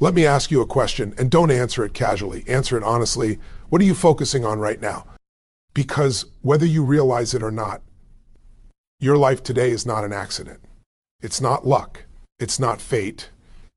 Let me ask you a question, and don't answer it casually. Answer it honestly. What are you focusing on right now? Because whether you realize it or not, your life today is not an accident. It's not luck. It's not fate.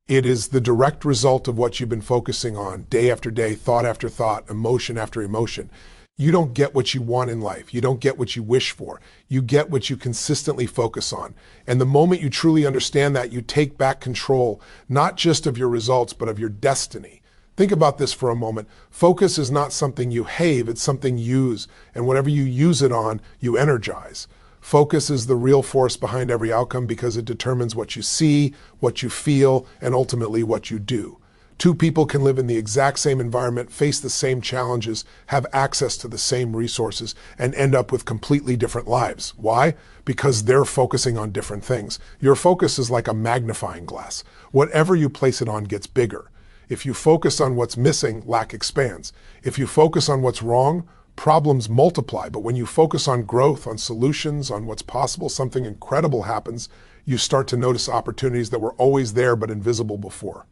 It is the direct result of what you've been focusing on day after day, thought after thought, emotion after emotion. You don't get what you want in life. You don't get what you wish for. You get what you consistently focus on. And the moment you truly understand that, you take back control, not just of your results, but of your destiny. Think about this for a moment. Focus is not something you have, it's something you use. And whatever you use it on, you energize. Focus is the real force behind every outcome because it determines what you see, what you feel, and ultimately what you do. Two people can live in the exact same environment, face the same challenges, have access to the same resources, and end up with completely different lives. Why? Because they're focusing on different things. Your focus is like a magnifying glass. Whatever you place it on gets bigger. If you focus on what's missing, lack expands. If you focus on what's wrong, problems multiply. But when you focus on growth, on solutions, on what's possible, something incredible happens. You start to notice opportunities that were always there but invisible before.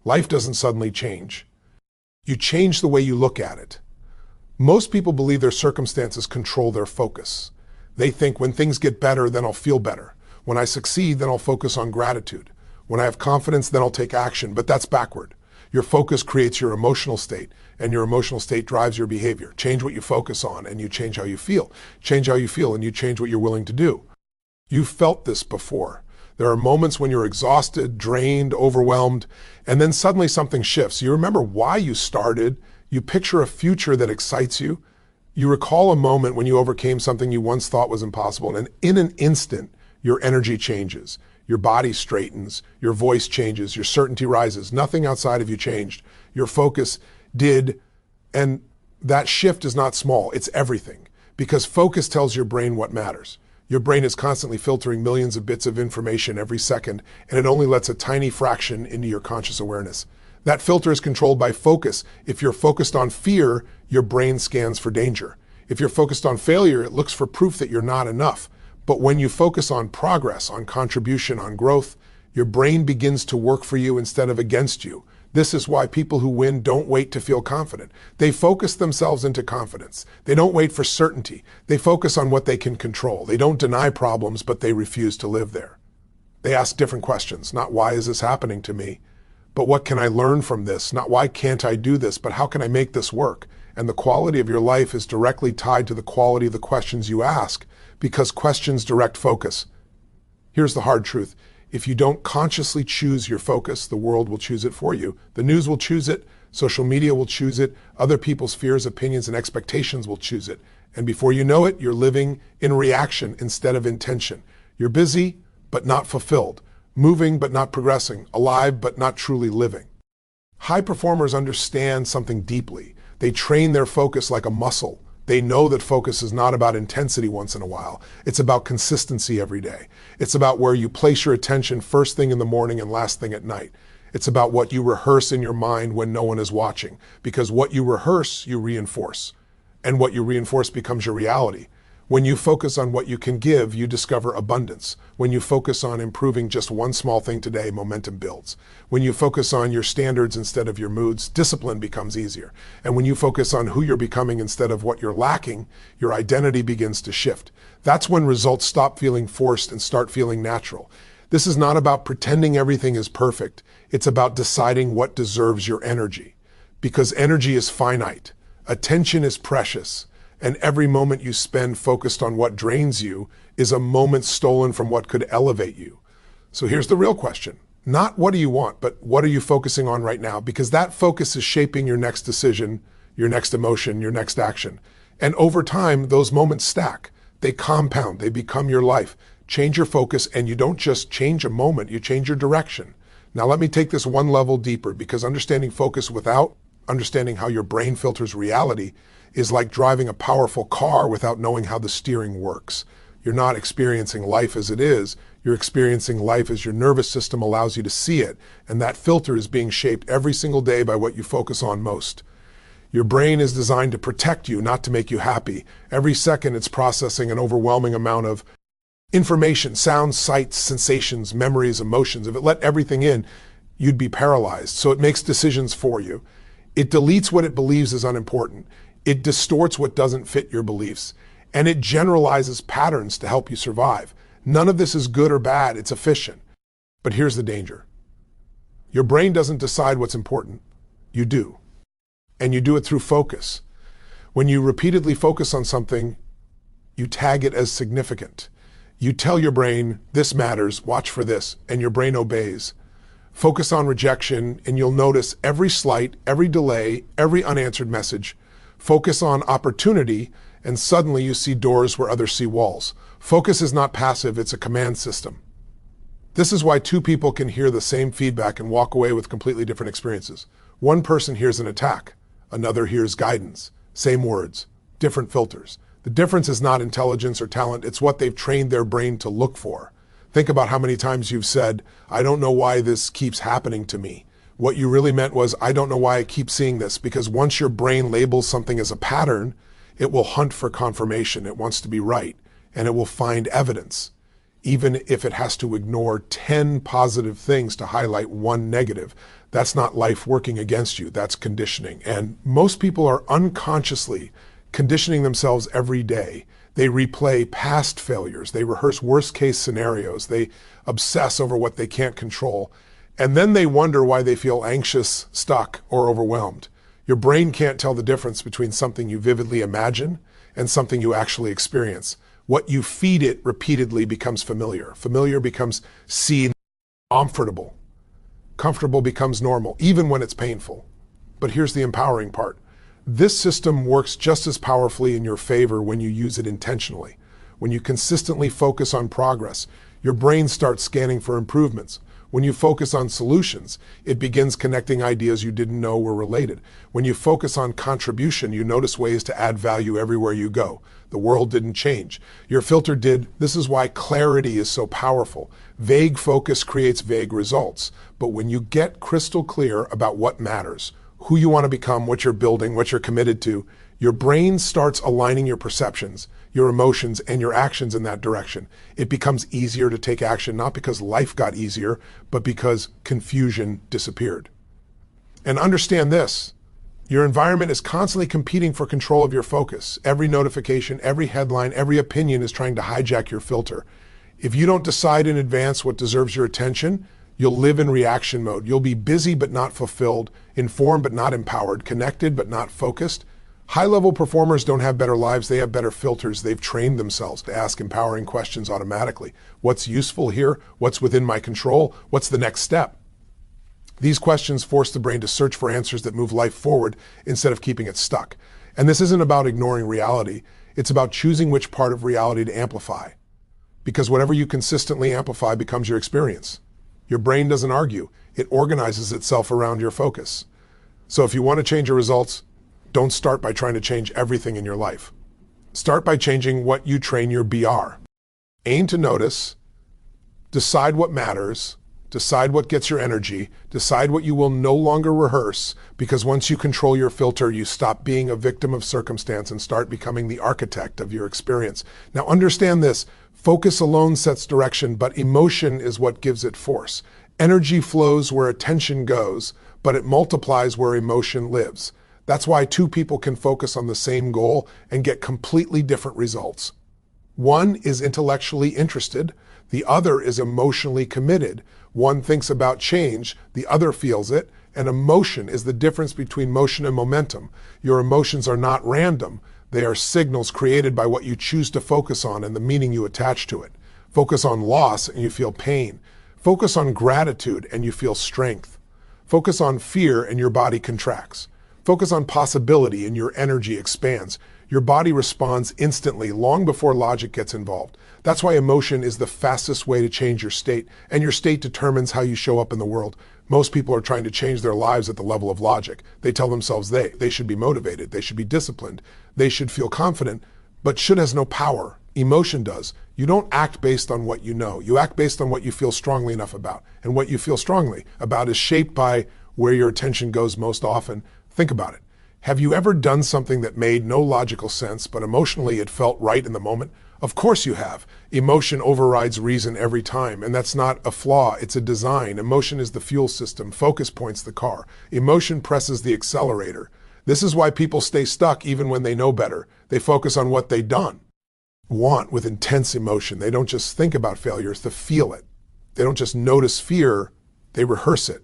Life doesn't suddenly change. You change the way you look at it. Most people believe their circumstances control their focus. They think when things get better, then I'll feel better. When I succeed, then I'll focus on gratitude. When I have confidence, then I'll take action. But that's backward. Your focus creates your emotional state, and your emotional state drives your behavior. Change what you focus on, and you change how you feel. Change how you feel, and you change what you're willing to do. You've felt this before. There are moments when you're exhausted, drained, overwhelmed, and then suddenly something shifts. You remember why you started. You picture a future that excites you. You recall a moment when you overcame something you once thought was impossible, and in an instant, your energy changes. Your body straightens, your voice changes, your certainty rises. Nothing outside of you changed. Your focus did, and that shift is not small, it's everything. Because focus tells your brain what matters. Your brain is constantly filtering millions of bits of information every second, and it only lets a tiny fraction into your conscious awareness. That filter is controlled by focus. If you're focused on fear, your brain scans for danger. If you're focused on failure, it looks for proof that you're not enough. But when you focus on progress, on contribution, on growth, your brain begins to work for you instead of against you. This is why people who win don't wait to feel confident. They focus themselves into confidence. They don't wait for certainty. They focus on what they can control. They don't deny problems, but they refuse to live there. They ask different questions, not why is this happening to me, but what can I learn from this? Not why can't I do this, but how can I make this work? And the quality of your life is directly tied to the quality of the questions you ask, because questions direct focus. Here's the hard truth. If you don't consciously choose your focus, the world will choose it for you. The news will choose it, social media will choose it, other people's fears, opinions, and expectations will choose it. And before you know it, you're living in reaction instead of intention. You're busy, but not fulfilled. Moving, but not progressing. Alive, but not truly living. High performers understand something deeply. They train their focus like a muscle. They know that focus is not about intensity once in a while. It's about consistency every day. It's about where you place your attention first thing in the morning and last thing at night. It's about what you rehearse in your mind when no one is watching. Because what you rehearse, you reinforce. And what you reinforce becomes your reality. When you focus on what you can give, you discover abundance. When you focus on improving just one small thing today, momentum builds. When you focus on your standards instead of your moods, discipline becomes easier. And when you focus on who you're becoming instead of what you're lacking, your identity begins to shift. That's when results stop feeling forced and start feeling natural. This is not about pretending everything is perfect. It's about deciding what deserves your energy. Because energy is finite. Attention is precious. And every moment you spend focused on what drains you is a moment stolen from what could elevate you. So here's the real question. Not what do you want, but what are you focusing on right now? Because that focus is shaping your next decision, your next emotion, your next action. And over time, those moments stack. They compound. They become your life. Change your focus, and you don't just change a moment, you change your direction. Now let me take this one level deeper, because understanding focus without understanding how your brain filters reality is like driving a powerful car without knowing how the steering works. You're not experiencing life as it is, you're experiencing life as your nervous system allows you to see it, and that filter is being shaped every single day by what you focus on most. Your brain is designed to protect you, not to make you happy. Every second it's processing an overwhelming amount of information, sounds, sights, sensations, memories, emotions. If it let everything in, you'd be paralyzed. So it makes decisions for you. It deletes what it believes is unimportant. It distorts what doesn't fit your beliefs. And it generalizes patterns to help you survive. None of this is good or bad. It's efficient. But here's the danger. Your brain doesn't decide what's important. You do. And you do it through focus. When you repeatedly focus on something, you tag it as significant. You tell your brain, this matters, watch for this, and your brain obeys. Focus on rejection, and you'll notice every slight, every delay, every unanswered message. Focus on opportunity, and suddenly you see doors where others see walls. Focus is not passive, it's a command system. This is why two people can hear the same feedback and walk away with completely different experiences. One person hears an attack, another hears guidance. Same words, different filters. The difference is not intelligence or talent, it's what they've trained their brain to look for. Think about how many times you've said, I don't know why this keeps happening to me. What you really meant was, I don't know why I keep seeing this, because once your brain labels something as a pattern, it will hunt for confirmation. It wants to be right, and it will find evidence, even if it has to ignore 10 positive things to highlight one negative. That's not life working against you, that's conditioning. And most people are unconsciously conditioning themselves every day. They replay past failures, they rehearse worst-case scenarios, they obsess over what they can't control, and then they wonder why they feel anxious, stuck, or overwhelmed. Your brain can't tell the difference between something you vividly imagine and something you actually experience. What you feed it repeatedly becomes familiar. Familiar becomes seen, comfortable. Comfortable becomes normal, even when it's painful. But here's the empowering part. This system works just as powerfully in your favor when you use it intentionally. When you consistently focus on progress, your brain starts scanning for improvements. When you focus on solutions, it begins connecting ideas you didn't know were related. When you focus on contribution, you notice ways to add value everywhere you go. The world didn't change. Your filter did. This is why clarity is so powerful. Vague focus creates vague results. But when you get crystal clear about what matters, who you want to become, what you're building, what you're committed to, your brain starts aligning your perceptions, your emotions, and your actions in that direction. It becomes easier to take action, not because life got easier, but because confusion disappeared. And understand this, your environment is constantly competing for control of your focus. Every notification, every headline, every opinion is trying to hijack your filter. If you don't decide in advance what deserves your attention, you'll live in reaction mode. You'll be busy but not fulfilled, informed but not empowered, connected but not focused. High-level performers don't have better lives, they have better filters. They've trained themselves to ask empowering questions automatically. What's useful here? What's within my control? What's the next step? These questions force the brain to search for answers that move life forward instead of keeping it stuck. And this isn't about ignoring reality. It's about choosing which part of reality to amplify. Because whatever you consistently amplify becomes your experience. Your brain doesn't argue. It organizes itself around your focus. So if you want to change your results, don't start by trying to change everything in your life. Start by changing what you train your BR. Aim to notice, decide what matters, decide what gets your energy, decide what you will no longer rehearse, because once you control your filter, you stop being a victim of circumstance and start becoming the architect of your experience. Now understand this, focus alone sets direction, but emotion is what gives it force. Energy flows where attention goes, but it multiplies where emotion lives. That's why two people can focus on the same goal and get completely different results. One is intellectually interested, the other is emotionally committed. One thinks about change, the other feels it, and emotion is the difference between motion and momentum. Your emotions are not random, they are signals created by what you choose to focus on and the meaning you attach to it. Focus on loss and you feel pain. Focus on gratitude and you feel strength. Focus on fear and your body contracts. Focus on possibility and your energy expands. Your body responds instantly, long before logic gets involved. That's why emotion is the fastest way to change your state, and your state determines how you show up in the world. Most people are trying to change their lives at the level of logic. They tell themselves they should be motivated, they should be disciplined, they should feel confident, but should has no power. Emotion does. You don't act based on what you know. You act based on what you feel strongly enough about. And what you feel strongly about is shaped by where your attention goes most often. Think about it. Have you ever done something that made no logical sense, but emotionally it felt right in the moment? Of course you have. Emotion overrides reason every time, and that's not a flaw, it's a design. Emotion is the fuel system, focus points the car. Emotion presses the accelerator. This is why people stay stuck even when they know better. They focus on what they've done. Want with intense emotion. They don't just think about failures, they feel it. They don't just notice fear, they rehearse it.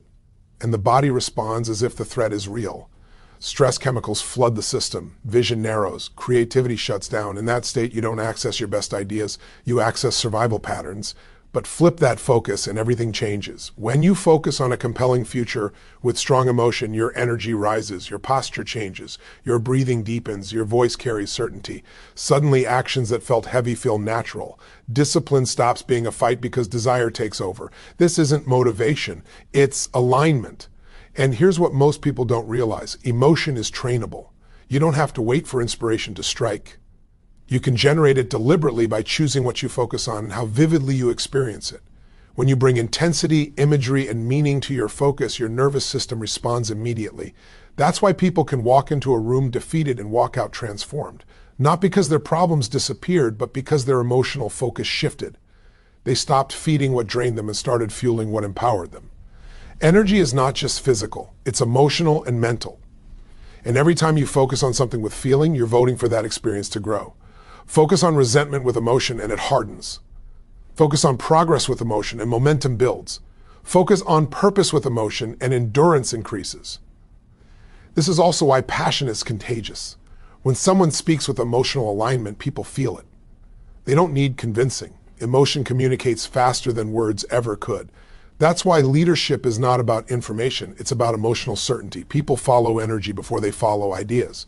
And the body responds as if the threat is real. Stress chemicals flood the system, vision narrows, creativity shuts down. In that state, you don't access your best ideas, you access survival patterns. But flip that focus and everything changes. When you focus on a compelling future with strong emotion, your energy rises, your posture changes, your breathing deepens, your voice carries certainty. Suddenly, actions that felt heavy feel natural. Discipline stops being a fight because desire takes over. This isn't motivation, it's alignment. And here's what most people don't realize. Emotion is trainable. You don't have to wait for inspiration to strike. You can generate it deliberately by choosing what you focus on and how vividly you experience it. When you bring intensity, imagery, and meaning to your focus, your nervous system responds immediately. That's why people can walk into a room defeated and walk out transformed. Not because their problems disappeared, but because their emotional focus shifted. They stopped feeding what drained them and started fueling what empowered them. Energy is not just physical, it's emotional and mental. And every time you focus on something with feeling, you're voting for that experience to grow. Focus on resentment with emotion and it hardens. Focus on progress with emotion and momentum builds. Focus on purpose with emotion and endurance increases. This is also why passion is contagious. When someone speaks with emotional alignment, people feel it. They don't need convincing. Emotion communicates faster than words ever could. That's why leadership is not about information, it's about emotional certainty. People follow energy before they follow ideas.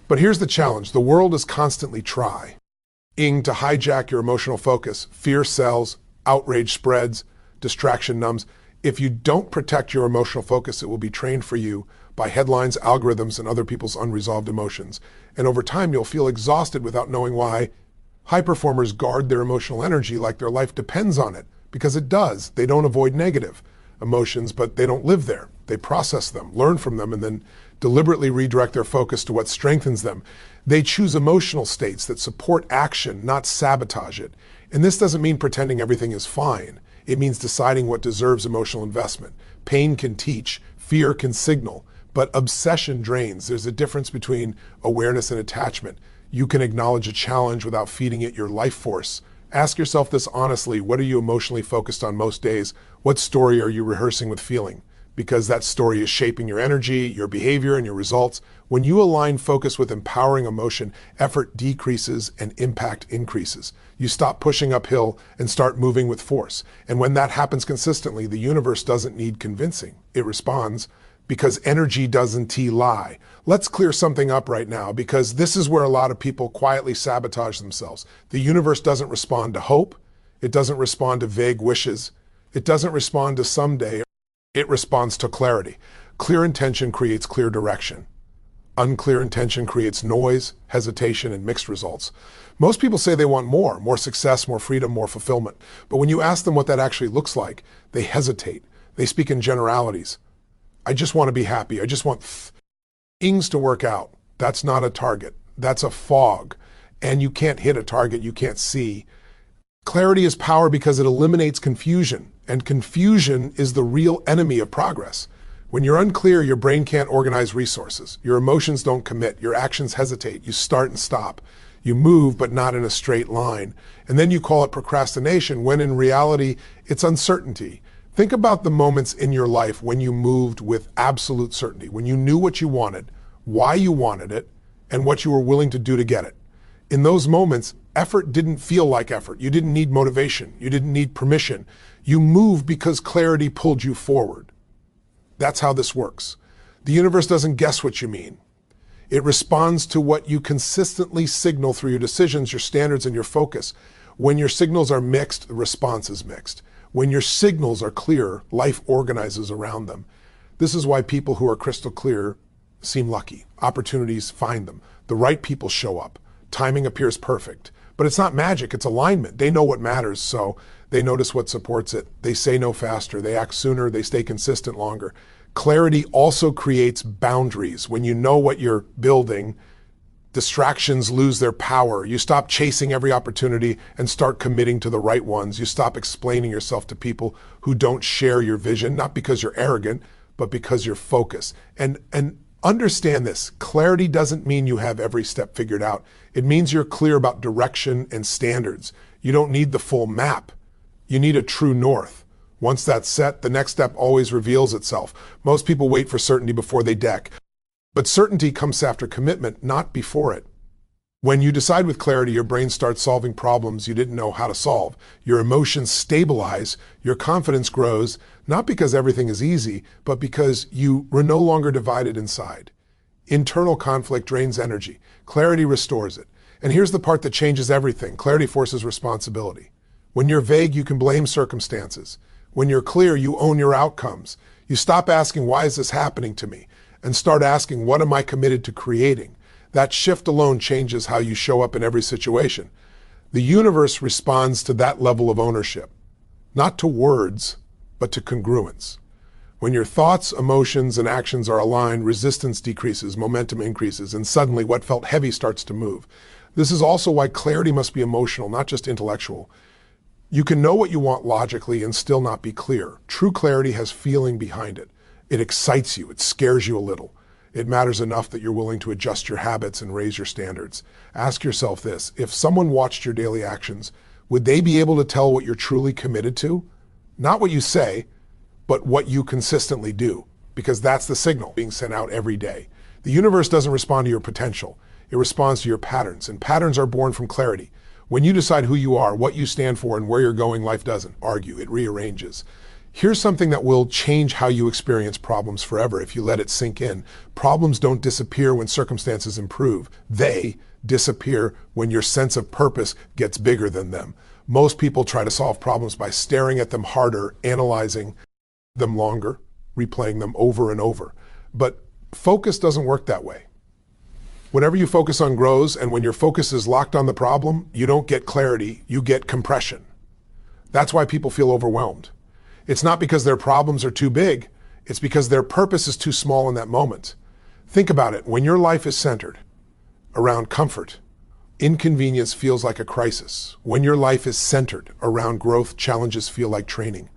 But here's the challenge. The world is constantly trying to hijack your emotional focus. Fear sells, outrage spreads, distraction numbs. If you don't protect your emotional focus, it will be trained for you by headlines, algorithms, and other people's unresolved emotions. And over time, you'll feel exhausted without knowing why. High performers guard their emotional energy like their life depends on it, because it does. They don't avoid negative emotions, but they don't live there. They process them, learn from them, and then deliberately redirect their focus to what strengthens them. They choose emotional states that support action, not sabotage it. And this doesn't mean pretending everything is fine. It means deciding what deserves emotional investment. Pain can teach, fear can signal, but obsession drains. There's a difference between awareness and attachment. You can acknowledge a challenge without feeding it your life force. Ask yourself this honestly. What are you emotionally focused on most days? What story are you rehearsing with feeling? Because that story is shaping your energy, your behavior, and your results. When you align focus with empowering emotion, effort decreases and impact increases. You stop pushing uphill and start moving with force. And when that happens consistently, the universe doesn't need convincing. It responds because energy doesn't lie. Let's clear something up right now, because this is where a lot of people quietly sabotage themselves. The universe doesn't respond to hope. It doesn't respond to vague wishes. It doesn't respond to someday. It responds to clarity. Clear intention creates clear direction. Unclear intention creates noise, hesitation, and mixed results. Most people say they want more success, more freedom, more fulfillment. But when you ask them what that actually looks like, they hesitate. They speak in generalities. I just want to be happy. I just want things to work out. That's not a target. That's a fog. And you can't hit a target you can't see. Clarity is power because it eliminates confusion. And confusion is the real enemy of progress. When you're unclear, your brain can't organize resources. Your emotions don't commit. Your actions hesitate. You start and stop. You move, but not in a straight line. And then you call it procrastination, when in reality, it's uncertainty. Think about the moments in your life when you moved with absolute certainty, when you knew what you wanted, why you wanted it, and what you were willing to do to get it. In those moments, effort didn't feel like effort. You didn't need motivation. You didn't need permission. You moved because clarity pulled you forward. That's how this works. The universe doesn't guess what you mean. It responds to what you consistently signal through your decisions, your standards, and your focus. When your signals are mixed, the response is mixed. When your signals are clear, life organizes around them. This is why people who are crystal clear seem lucky. Opportunities find them. The right people show up. Timing appears perfect. But it's not magic, it's alignment. They know what matters, so they notice what supports it. They say no faster, they act sooner, they stay consistent longer. Clarity also creates boundaries. When you know what you're building, Distractions lose their power. You stop chasing every opportunity and start committing to the right ones. You stop explaining yourself to people who don't share your vision, not because you're arrogant, but because you're focused. And understand this, clarity doesn't mean you have every step figured out. It means you're clear about direction and standards. You don't need the full map. You need a true north. Once that's set, the next step always reveals itself. Most people wait for certainty before they deck. But certainty comes after commitment, not before it. When you decide with clarity, your brain starts solving problems you didn't know how to solve. Your emotions stabilize, your confidence grows, not because everything is easy, but because you are no longer divided inside. Internal conflict drains energy. Clarity restores it. And here's the part that changes everything. Clarity forces responsibility. When you're vague, you can blame circumstances. When you're clear, you own your outcomes. You stop asking, why is this happening to me? And start asking, what am I committed to creating? That shift alone changes how you show up in every situation. The universe responds to that level of ownership, not to words, but to congruence. When your thoughts, emotions, and actions are aligned, resistance decreases, momentum increases, and suddenly what felt heavy starts to move. This is also why clarity must be emotional, not just intellectual. You can know what you want logically and still not be clear. True clarity has feeling behind it. It excites you, it scares you a little. It matters enough that you're willing to adjust your habits and raise your standards. Ask yourself this, if someone watched your daily actions, would they be able to tell what you're truly committed to? Not what you say, but what you consistently do, because that's the signal being sent out every day. The universe doesn't respond to your potential, it responds to your patterns, and patterns are born from clarity. When you decide who you are, what you stand for, and where you're going, life doesn't argue, it rearranges. Here's something that will change how you experience problems forever if you let it sink in. Problems don't disappear when circumstances improve. They disappear when your sense of purpose gets bigger than them. Most people try to solve problems by staring at them harder, analyzing them longer, replaying them over and over. But focus doesn't work that way. Whatever you focus on grows, and when your focus is locked on the problem, you don't get clarity, you get compression. That's why people feel overwhelmed. It's not because their problems are too big, it's because their purpose is too small in that moment. Think about it, when your life is centered around comfort, inconvenience feels like a crisis. When your life is centered around growth, challenges feel like training.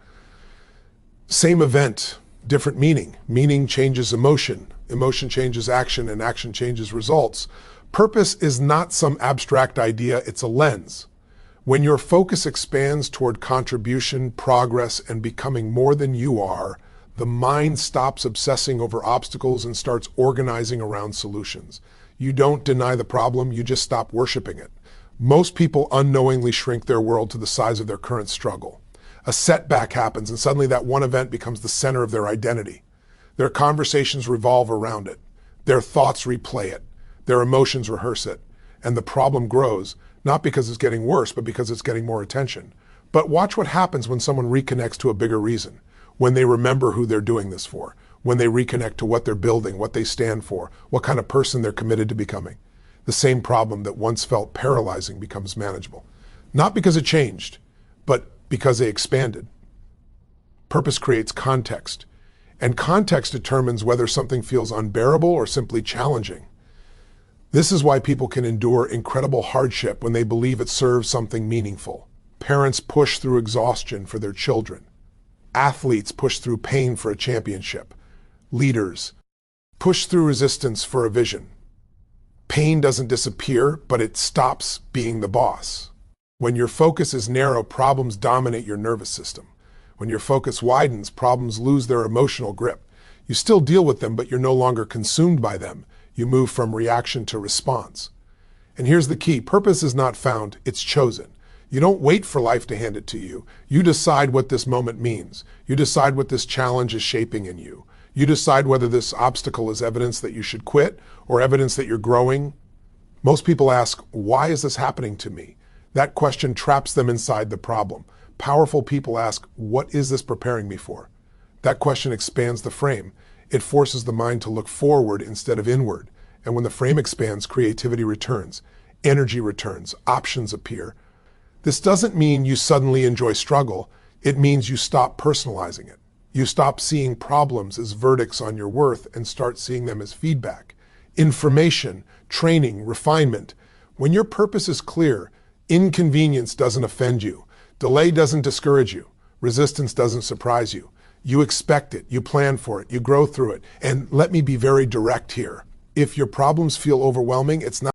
Same event, different meaning. Meaning changes emotion, emotion changes action, and action changes results. Purpose is not some abstract idea, it's a lens. When your focus expands toward contribution, progress, and becoming more than you are, the mind stops obsessing over obstacles and starts organizing around solutions. You don't deny the problem, you just stop worshiping it. Most people unknowingly shrink their world to the size of their current struggle. A setback happens, and suddenly that one event becomes the center of their identity. Their conversations revolve around it. Their thoughts replay it. Their emotions rehearse it. And the problem grows, not because it's getting worse, but because it's getting more attention. But watch what happens when someone reconnects to a bigger reason, when they remember who they're doing this for, when they reconnect to what they're building, what they stand for, what kind of person they're committed to becoming. The same problem that once felt paralyzing becomes manageable. Not because it changed, but because they expanded. Purpose creates context, and context determines whether something feels unbearable or simply challenging. This is why people can endure incredible hardship when they believe it serves something meaningful. Parents push through exhaustion for their children. Athletes push through pain for a championship. Leaders push through resistance for a vision. Pain doesn't disappear, but it stops being the boss. When your focus is narrow, problems dominate your nervous system. When your focus widens, problems lose their emotional grip. You still deal with them, but you're no longer consumed by them. You move from reaction to response. And here's the key. Purpose is not found, it's chosen. You don't wait for life to hand it to you. You decide what this moment means. You decide what this challenge is shaping in you. You decide whether this obstacle is evidence that you should quit or evidence that you're growing. Most people ask, why is this happening to me? That question traps them inside the problem. Powerful people ask, what is this preparing me for? That question expands the frame. It forces the mind to look forward instead of inward. And when the frame expands, creativity returns, energy returns, options appear. This doesn't mean you suddenly enjoy struggle. It means you stop personalizing it. You stop seeing problems as verdicts on your worth and start seeing them as feedback. information, training, refinement. When your purpose is clear, inconvenience doesn't offend you. Delay doesn't discourage you. Resistance doesn't surprise you. You expect it, you plan for it, you grow through it. And let me be very direct here. If your problems feel overwhelming, it's not